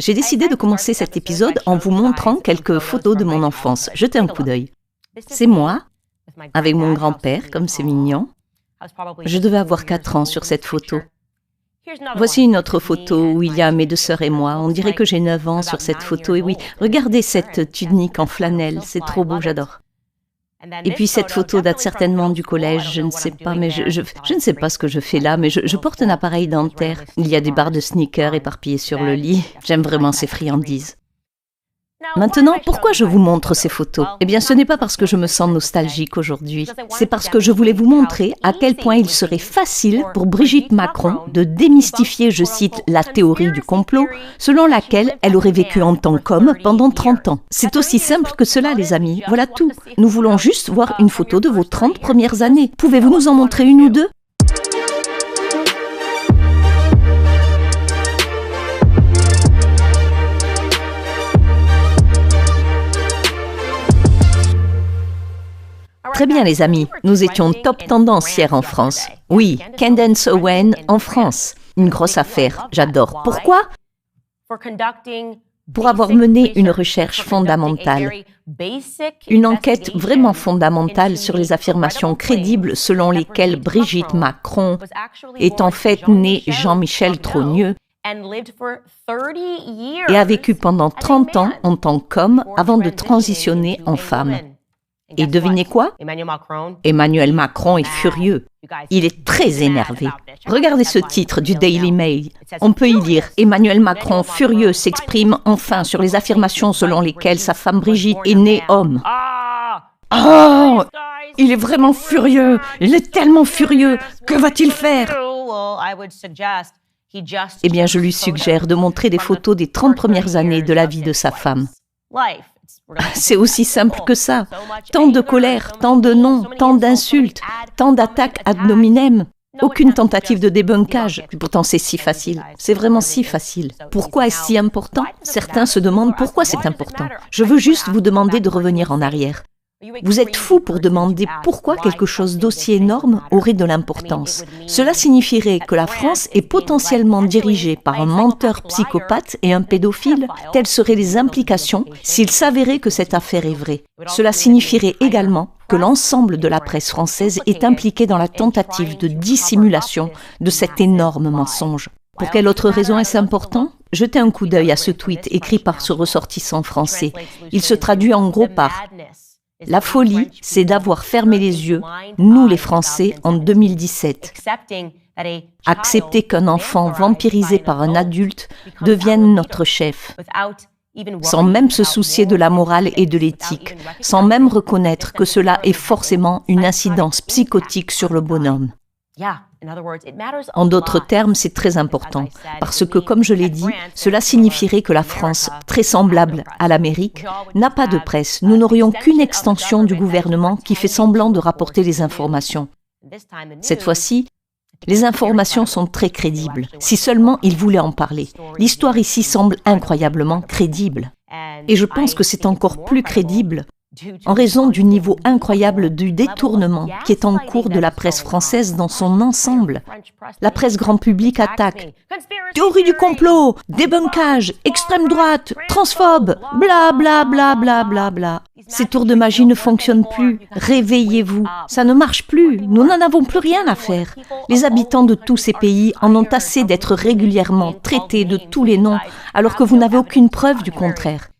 J'ai décidé de commencer cet épisode en vous montrant quelques photos de mon enfance. Jetez un coup d'œil. C'est moi, avec mon grand-père, comme c'est mignon. Je devais avoir 4 ans sur cette photo. Voici une autre photo où il y a mes 2 sœurs et moi. On dirait que j'ai 9 ans sur cette photo. Et oui, regardez cette tunique en flanelle, c'est trop beau, j'adore. Et puis cette photo date certainement du collège, je ne sais pas, mais je ne sais pas ce que je fais là, mais je porte un appareil dentaire. Il y a des barres de sneakers éparpillées sur le lit. J'aime vraiment ces friandises. Maintenant, pourquoi je vous montre ces photos? Eh bien, ce n'est pas parce que je me sens nostalgique aujourd'hui. C'est parce que je voulais vous montrer à quel point il serait facile pour Brigitte Macron de démystifier, je cite, la théorie du complot, selon laquelle elle aurait vécu en tant qu'homme pendant 30 ans. C'est aussi simple que cela, les amis. Voilà tout. Nous voulons juste voir une photo de vos 30 premières années. Pouvez-vous nous en montrer une ou deux? Très bien les amis, nous étions top tendance hier en France. Oui, Candace Owen en France. Une grosse affaire, j'adore. Pourquoi? Pour avoir mené une recherche fondamentale. Une enquête vraiment fondamentale sur les affirmations crédibles selon lesquelles Brigitte Macron est en fait née Jean-Michel Trogneux et a vécu pendant 30 ans en tant qu'homme avant de transitionner en femme. Et devinez quoi? Emmanuel Macron est furieux. Il est très énervé. Regardez ce titre du Daily Mail. On peut y lire « Emmanuel Macron, furieux, s'exprime enfin sur les affirmations selon lesquelles sa femme Brigitte est née homme. » Oh! Il est vraiment furieux. Il est tellement furieux. Que va-t-il faire? Eh bien, je lui suggère de montrer des photos des 30 premières années de la vie de sa femme. C'est aussi simple que ça. Tant de colère, tant de noms, tant d'insultes, tant d'attaques ad nominem. Aucune tentative de débunkage. Pourtant, c'est si facile. C'est vraiment si facile. Pourquoi est-ce si important? Certains se demandent pourquoi c'est important. Je veux juste vous demander de revenir en arrière. Vous êtes fou pour demander pourquoi quelque chose d'aussi énorme aurait de l'importance. Cela signifierait que la France est potentiellement dirigée par un menteur psychopathe et un pédophile. Telles seraient les implications s'il s'avérait que cette affaire est vraie. Cela signifierait également que l'ensemble de la presse française est impliquée dans la tentative de dissimulation de cet énorme mensonge. Pour quelle autre raison est-ce important? Jetez un coup d'œil à ce tweet écrit par ce ressortissant français. Il se traduit en gros par « La folie, c'est d'avoir fermé les yeux, nous les Français, en 2017. Accepter qu'un enfant vampirisé par un adulte devienne notre chef, sans même se soucier de la morale et de l'éthique, sans même reconnaître que cela ait forcément une incidence psychotique sur le bonhomme. » En d'autres termes, c'est très important, parce que, comme je l'ai dit, cela signifierait que la France, très semblable à l'Amérique, n'a pas de presse. Nous n'aurions qu'une extension du gouvernement qui fait semblant de rapporter les informations. Cette fois-ci, les informations sont très crédibles, si seulement ils voulaient en parler. L'histoire ici semble incroyablement crédible. Et je pense que c'est encore plus crédible en raison du niveau incroyable du détournement qui est en cours de la presse française dans son ensemble. La presse grand public attaque. Théorie du complot, débunkage, extrême droite, transphobe, bla bla bla bla bla bla. Ces tours de magie ne fonctionnent plus. Réveillez-vous. Ça ne marche plus. Nous n'en avons plus rien à faire. Les habitants de tous ces pays en ont assez d'être régulièrement traités de tous les noms alors que vous n'avez aucune preuve du contraire.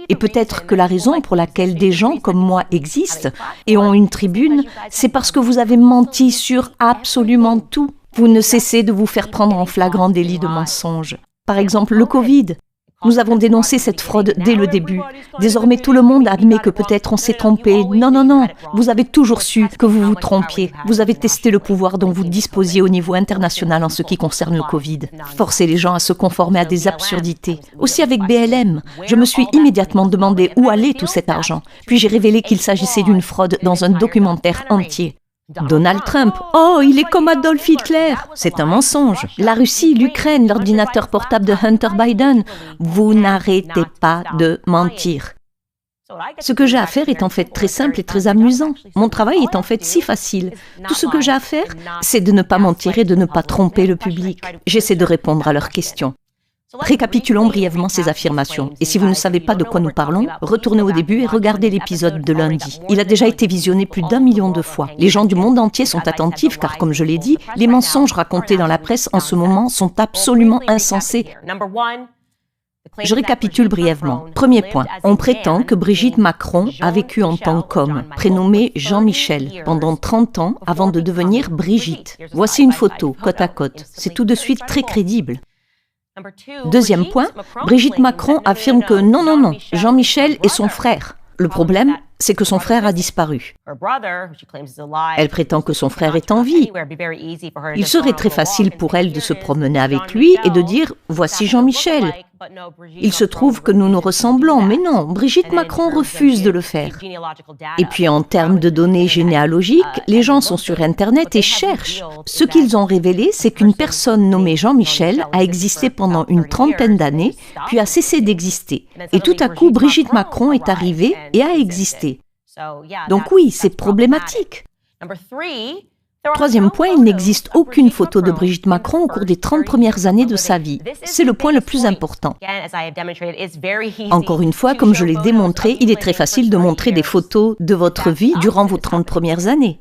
Et peut-être que la raison pour laquelle des gens comme moi existent et ont une tribune, c'est parce que vous avez menti sur absolument tout. Vous ne cessez de vous faire prendre en flagrant délit de mensonge. Par exemple, le Covid. Nous avons dénoncé cette fraude dès le début. Désormais, tout le monde admet que peut-être on s'est trompé. Non, non, non. Vous avez toujours su que vous vous trompiez. Vous avez testé le pouvoir dont vous disposiez au niveau international en ce qui concerne le Covid. Forcez les gens à se conformer à des absurdités. Aussi avec BLM. Je me suis immédiatement demandé où allait tout cet argent. Puis j'ai révélé qu'il s'agissait d'une fraude dans un documentaire entier. Donald Trump, oh, il est comme Adolf Hitler. C'est un mensonge. La Russie, l'Ukraine, l'ordinateur portable de Hunter Biden. Vous n'arrêtez pas de mentir. Ce que j'ai à faire est en fait très simple et très amusant. Mon travail est en fait si facile. Tout ce que j'ai à faire, c'est de ne pas mentir et de ne pas tromper le public. J'essaie de répondre à leurs questions. Récapitulons brièvement ces affirmations. Et si vous ne savez pas de quoi nous parlons, retournez au début et regardez l'épisode de lundi. Il a déjà été visionné plus d'1 million de fois. Les gens du monde entier sont attentifs car, comme je l'ai dit, les mensonges racontés dans la presse en ce moment sont absolument insensés. Je récapitule brièvement. Premier point, on prétend que Brigitte Macron a vécu en tant qu'homme, prénommé Jean-Michel, pendant 30 ans avant de devenir Brigitte. Voici une photo, côte à côte. C'est tout de suite très crédible. Deuxième point, Brigitte Macron affirme que non, Jean-Michel est son frère. Le problème, c'est que son frère a disparu. Elle prétend que son frère est en vie. Il serait très facile pour elle de se promener avec lui et de dire « Voici Jean-Michel ». Il se trouve que nous nous ressemblons, mais non, Brigitte Macron refuse de le faire. Et puis en termes de données généalogiques, les gens sont sur Internet et cherchent. Ce qu'ils ont révélé, c'est qu'une personne nommée Jean-Michel a existé pendant une 30aine d'années, puis a cessé d'exister. Et tout à coup, Brigitte Macron est arrivée et a existé. Donc oui, c'est problématique. Troisième point, il n'existe aucune photo de Brigitte Macron au cours des 30 premières années de sa vie. C'est le point le plus important. Encore une fois, comme je l'ai démontré, il est très facile de montrer des photos de votre vie durant vos 30 premières années.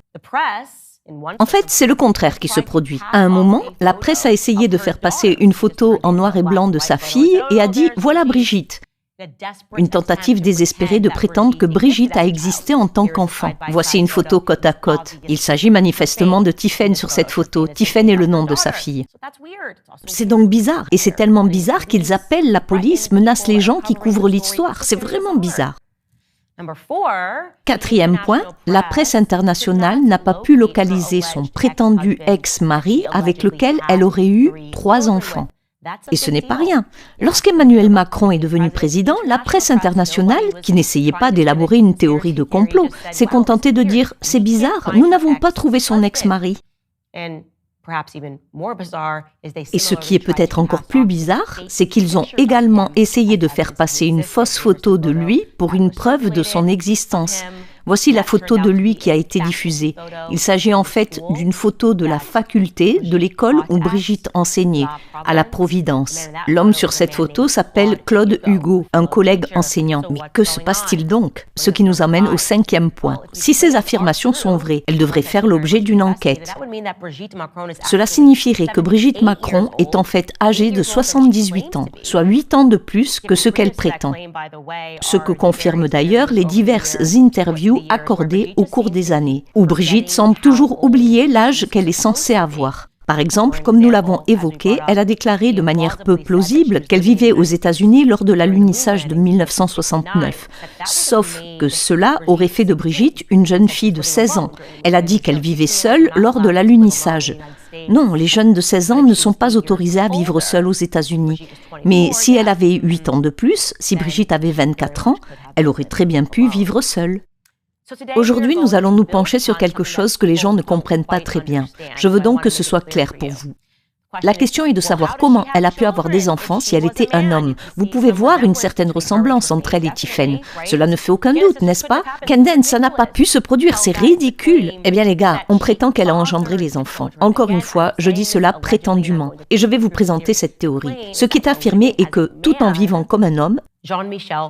En fait, c'est le contraire qui se produit. À un moment, la presse a essayé de faire passer une photo en noir et blanc de sa fille et a dit « Voilà Brigitte ». Une tentative désespérée de prétendre que Brigitte a existé en tant qu'enfant. Voici une photo côte à côte. Il s'agit manifestement de Tiffen sur cette photo. Tiffen est le nom de sa fille. C'est donc bizarre. Et c'est tellement bizarre qu'ils appellent la police, menacent les gens qui couvrent l'histoire. C'est vraiment bizarre. Quatrième point, la presse internationale n'a pas pu localiser son prétendu ex-mari avec lequel elle aurait eu 3 enfants. Et ce n'est pas rien. Lorsqu'Emmanuel Macron est devenu président, la presse internationale, qui n'essayait pas d'élaborer une théorie de complot, s'est contentée de dire « C'est bizarre, nous n'avons pas trouvé son ex-mari ». Et ce qui est peut-être encore plus bizarre, c'est qu'ils ont également essayé de faire passer une fausse photo de lui pour une preuve de son existence. Voici la photo de lui qui a été diffusée. Il s'agit en fait d'une photo de la faculté de l'école où Brigitte enseignait, à la Providence. L'homme sur cette photo s'appelle Claude Hugo, un collègue enseignant. Mais que se passe-t-il donc? Ce qui nous amène au 5e point. Si ces affirmations sont vraies, elles devraient faire l'objet d'une enquête. Cela signifierait que Brigitte Macron est en fait âgée de 78 ans, soit 8 ans de plus que ce qu'elle prétend. Ce que confirment d'ailleurs les diverses interviews accordée au cours des années, où Brigitte semble toujours oublier l'âge qu'elle est censée avoir. Par exemple, comme nous l'avons évoqué, elle a déclaré de manière peu plausible qu'elle vivait aux États-Unis lors de l'alunissage de 1969. Sauf que cela aurait fait de Brigitte une jeune fille de 16 ans. Elle a dit qu'elle vivait seule lors de l'alunissage. Non, les jeunes de 16 ans ne sont pas autorisés à vivre seuls aux États-Unis. Mais si elle avait 8 ans de plus, si Brigitte avait 24 ans, elle aurait très bien pu vivre seule. Aujourd'hui, nous allons nous pencher sur quelque chose que les gens ne comprennent pas très bien. Je veux donc que ce soit clair pour vous. La question est de savoir comment elle a pu avoir des enfants si elle était un homme. Vous pouvez voir une certaine ressemblance entre elle et Tiffen. Cela ne fait aucun doute, n'est-ce pas? Kenden, ça n'a pas pu se produire, c'est ridicule. Eh bien les gars, on prétend qu'elle a engendré les enfants. Encore une fois, je dis cela prétendument. Et je vais vous présenter cette théorie. Ce qui est affirmé est que, tout en vivant comme un homme,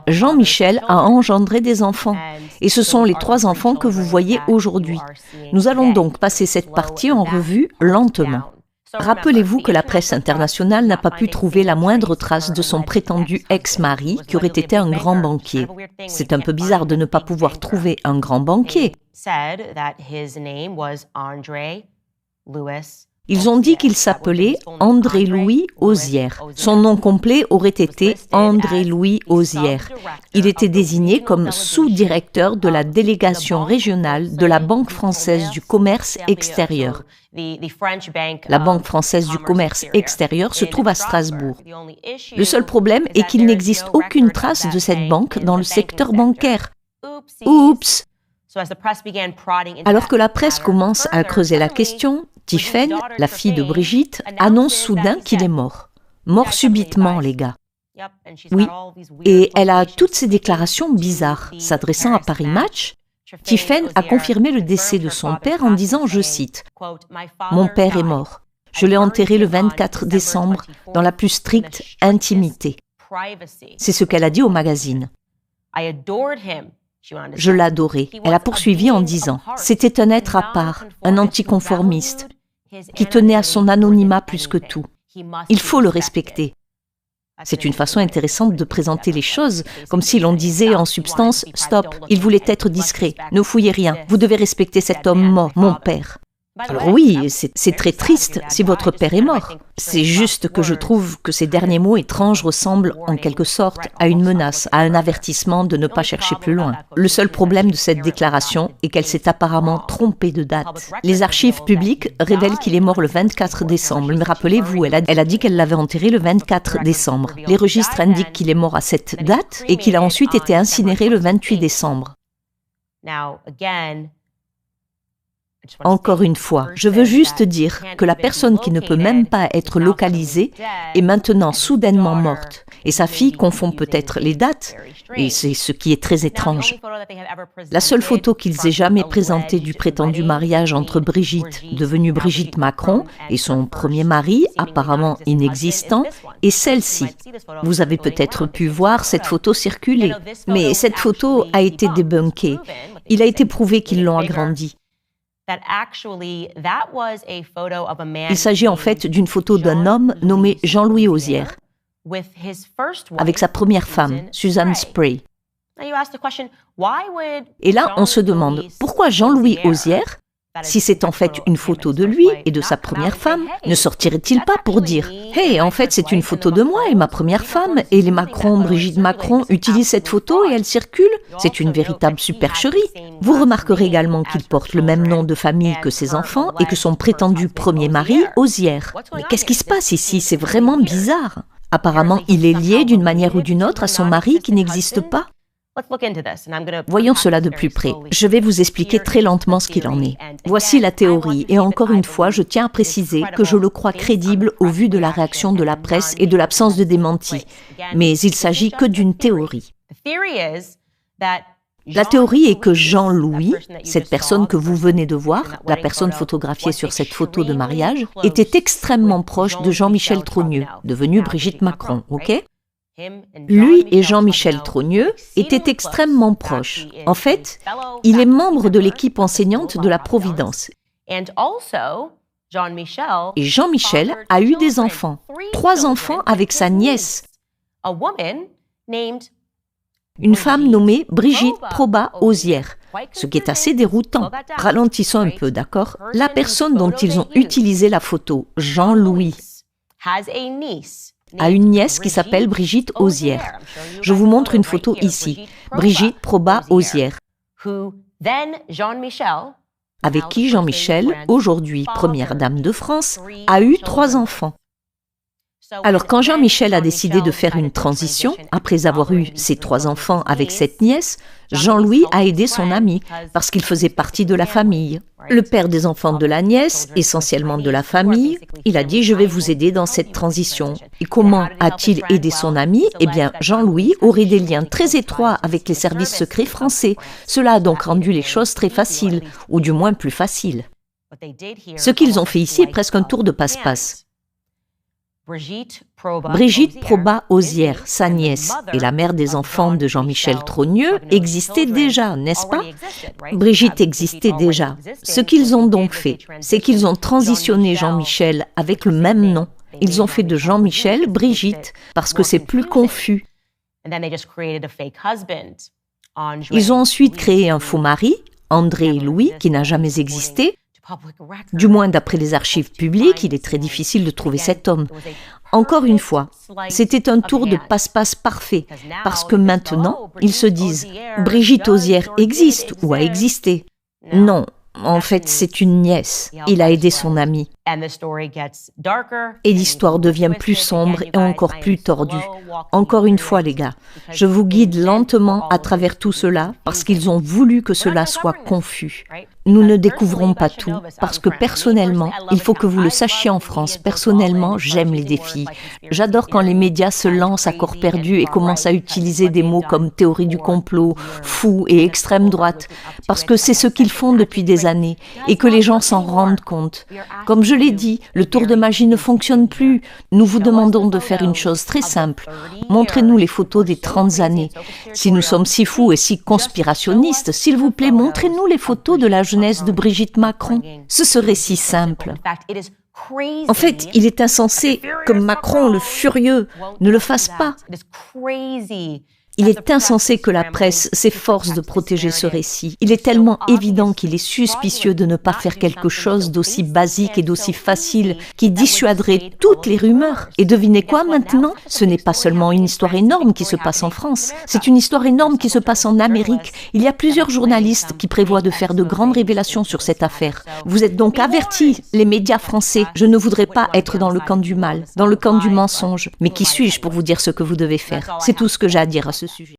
Jean-Michel a engendré des enfants. Et ce sont les 3 enfants que vous voyez aujourd'hui. Nous allons donc passer cette partie en revue lentement. Rappelez-vous que la presse internationale n'a pas pu trouver la moindre trace de son prétendu ex-mari qui aurait été un grand banquier. C'est un peu bizarre de ne pas pouvoir trouver un grand banquier. Ils ont dit qu'il s'appelait André-Louis Ozière. Son nom complet aurait été André-Louis Ozière. Il était désigné comme sous-directeur de la délégation régionale de la Banque française du commerce extérieur. La Banque française du commerce extérieur se trouve à Strasbourg. Le seul problème est qu'il n'existe aucune trace de cette banque dans le secteur bancaire. Oups! Alors que la presse commence à creuser la question, Tiffen, la fille de Brigitte, annonce soudain qu'il est mort. Mort subitement, les gars. Oui, et elle a toutes ces déclarations bizarres. S'adressant à Paris Match, Tiffen a confirmé le décès de son père en disant, je cite, « Mon père est mort. Je l'ai enterré le 24 décembre dans la plus stricte intimité. C'est ce qu'elle a dit au magazine. Je l'adorais. Elle a poursuivi en disant « C'était un être à part, un anticonformiste, qui tenait à son anonymat plus que tout. Il faut le respecter. » C'est une façon intéressante de présenter les choses, comme si l'on disait en substance « Stop, il voulait être discret, ne fouillez rien, vous devez respecter cet homme mort, mon père. » Alors oui, c'est très triste si votre père est mort. C'est juste que je trouve que ces derniers mots étranges ressemblent en quelque sorte à une menace, à un avertissement de ne pas chercher plus loin. Le seul problème de cette déclaration est qu'elle s'est apparemment trompée de date. Les archives publiques révèlent qu'il est mort le 24 décembre. Mais rappelez-vous, elle a dit qu'elle l'avait enterré le 24 décembre. Les registres indiquent qu'il est mort à cette date et qu'il a ensuite été incinéré le 28 décembre. Encore une fois, je veux juste dire que la personne qui ne peut même pas être localisée est maintenant soudainement morte. Et sa fille confond peut-être les dates, et c'est ce qui est très étrange. La seule photo qu'ils aient jamais présentée du prétendu mariage entre Brigitte, devenue Brigitte Macron, et son premier mari, apparemment inexistant, est celle-ci. Vous avez peut-être pu voir cette photo circuler, mais cette photo a été débunkée. Il a été prouvé qu'ils l'ont agrandie. Il s'agit en fait d'une photo d'un homme nommé Jean-Louis Auzière, avec sa première femme, Susan Spray. Et là, on se demande, pourquoi Jean-Louis Auzière, si c'est en fait une photo de lui et de sa première femme, ne sortirait-il pas pour dire « Hey, en fait, c'est une photo de moi et ma première femme, et les Macron, Brigitte Macron, utilisent cette photo et elle circule. C'est une véritable supercherie. » Vous remarquerez également qu'il porte le même nom de famille que ses enfants et que son prétendu premier mari, Auzière. Mais qu'est-ce qui se passe ici? C'est vraiment bizarre. Apparemment, il est lié d'une manière ou d'une autre à son mari qui n'existe pas. Voyons cela de plus près. Je vais vous expliquer très lentement ce qu'il en est. Voici la théorie, et encore une fois, je tiens à préciser que je le crois crédible au vu de la réaction de la presse et de l'absence de démenti. Mais il s'agit que d'une théorie. La théorie est que Jean-Louis, cette personne que vous venez de voir, la personne photographiée sur cette photo de mariage, était extrêmement proche de Jean-Michel Trogneux, devenu Brigitte Macron, ok ? Lui et Jean-Michel Trogneux étaient extrêmement proches. En fait, il est membre de l'équipe enseignante de la Providence. Et Jean-Michel a eu des enfants, 3 enfants avec sa nièce, une femme nommée Brigitte Proba Auzière, ce qui est assez déroutant. Ralentissons un peu, d'accord? La personne dont ils ont utilisé la photo, Jean-Louis, a une nièce qui s'appelle Brigitte Auzière. Je vous montre une photo ici. Brigitte Proba Auzière, avec qui Jean-Michel, aujourd'hui première dame de France, a eu 3 enfants. Alors quand Jean-Michel a décidé de faire une transition, après avoir eu ses 3 enfants avec cette nièce, Jean-Louis a aidé son ami, parce qu'il faisait partie de la famille. Le père des enfants de la nièce, essentiellement de la famille, il a dit « Je vais vous aider dans cette transition ». Et comment a-t-il aidé son ami? Eh bien, Jean-Louis aurait des liens très étroits avec les services secrets français. Cela a donc rendu les choses très faciles, ou du moins plus faciles. Ce qu'ils ont fait ici est presque un tour de passe-passe. Brigitte Proba Auzière, sa nièce et la mère des enfants de Jean-Michel Trogneux existaient déjà, n'est-ce pas? Brigitte existait déjà. Ce qu'ils ont donc fait, c'est qu'ils ont transitionné Jean-Michel avec le même nom. Ils ont fait de Jean-Michel Brigitte, parce que c'est plus confus. Ils ont ensuite créé un faux mari, André et Louis, qui n'a jamais existé. Du moins, d'après les archives publiques, il est très difficile de trouver cet homme. Encore une fois, c'était un tour de passe-passe parfait, parce que maintenant, ils se disent « Brigitte Auzière existe ou a existé ». Non, en fait, c'est une nièce. Il a aidé son ami. Et l'histoire devient plus sombre et encore plus tordue. Encore une fois, les gars, je vous guide lentement à travers tout cela, parce qu'ils ont voulu que cela soit confus. Nous ne découvrons pas tout, parce que personnellement, il faut que vous le sachiez en France, personnellement, j'aime les défis. J'adore quand les médias se lancent à corps perdu et commencent à utiliser des mots comme théorie du complot, fou et extrême droite, parce que c'est ce qu'ils font depuis des années, et que les gens s'en rendent compte. Comme je l'ai dit, le tour de magie ne fonctionne plus. Nous vous demandons de faire une chose très simple. Montrez-nous les photos des 30 années. Si nous sommes si fous et si conspirationnistes, s'il vous plaît, montrez-nous les photos de la jeunesse de Brigitte Macron. Ce serait si simple. En fait, il est insensé que Macron, le furieux, ne le fasse pas. Il est insensé que la presse s'efforce de protéger ce récit. Il est tellement évident qu'il est suspicieux de ne pas faire quelque chose d'aussi basique et d'aussi facile qui dissuaderait toutes les rumeurs. Et devinez quoi maintenant? Ce n'est pas seulement une histoire énorme qui se passe en France, c'est une histoire énorme qui se passe en Amérique. Il y a plusieurs journalistes qui prévoient de faire de grandes révélations sur cette affaire. Vous êtes donc avertis, les médias français. Je ne voudrais pas être dans le camp du mal, dans le camp du mensonge. Mais qui suis-je pour vous dire ce que vous devez faire? C'est tout ce que j'ai à dire à ce sujet.